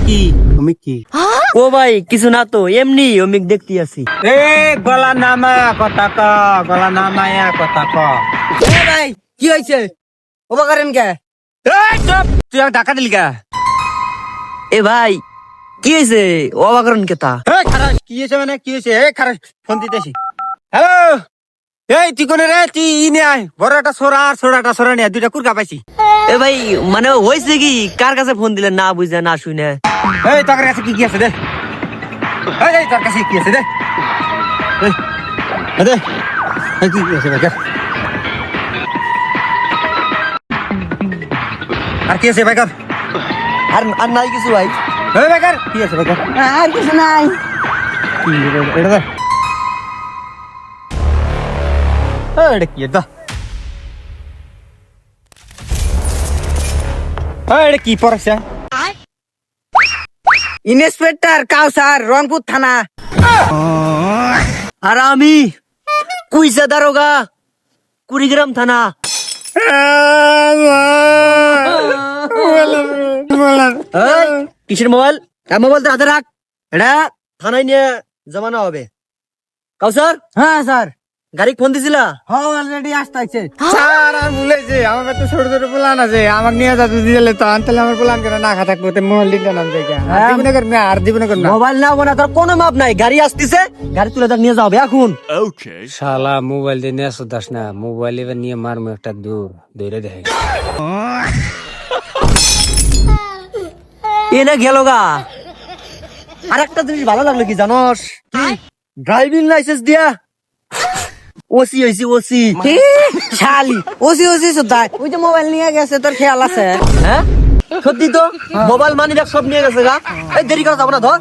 কি অমিক কি ও ভাই কিছু না তো এমনি অমিক দেখতে আসি। এ গলা নামায়া কথা ক, গলা নামায়া কথা ক। ভাই কি হয়েছে ওবা করেন কে? এই চুপ, তুই আমাকে টাকা দিলি কে? এ ভাই কি হয়েছে ওবা করেন কে তা? এই খারাস কি হয়েছে মানে কি হয়েছে? এই খারাস ফোন দিতেছি। হ্যালো, এই তুই কোনে রে? তুই ই নিয়ে আয়, বড় একটা সোরা আর ছোট একটা সোরা নিয়ে দুইটা কুরকা পাইছি। এ ভাই মানে হয়েছে কি, কার কাছে ফোন দিলেন না বুঝে না শুনে? এই তোর কাছে কি কি আছে দে? এই তোর কাছে কি আছে দে? দে এই কি আছে ভাই? আর কি আছে ভাই? আর আর নাই কিছু ভাই। এই বেকার কি আছে বেকার? আর কিছু নাই। কি এটা দে। এটা কি এটা? এটা কি পড়ছে? ইন্সপেক্টর কাউসার, রংপুর থানা। আর আমি কুইসা দারোগা, কুড়িগ্রাম থানা। এই, কিসের মোবাইল? মোবাইল তো হাতে রাখ, এটা থানায় নিয়ে জমানো হবে। কাউসার। হ্যাঁ স্যার, গাড়ি ফোন দিছিলা? হ্যাঁ অলরেডি আসতেছে। স্যার আর বলেছে আমার তো ছোট ছোট প্লান আছে, আমাকে নিয়ে যাতে দিলে তো আনতালে আমার প্লান করে না খাতা করতে মহল দিন নাম জায়গা আর দিবনে কর না আর দিবনে কর না। মোবাইল নাও না, তোর কোনো মাপ নাই। গাড়ি আসতেছে, গাড়ি তুলে তার নিয়ে যাও এখন। শালা মোবাইল দিয়ে নিয়ে আসতাস না, মোবাইল এবার নিয়ে মারমু একটা দূর দৌড়ে দেখে। এনে গেল গা। আর একটা জিনিস ভালো লাগলো কি জানোস? ড্রাইভিং লাইসেন্স দিয়া ওসি হইছি, ওসি। শালি ওসি ওসি সুদাই, ওই যে মোবাইল নিয়ে গেছে তোর খেয়াল আছে? হ্যাঁ সত্যি তো, মোবাইল মানি ব্যাগ সব নিয়ে গেছে গা। এই দেরি করা যাবো না, ধর।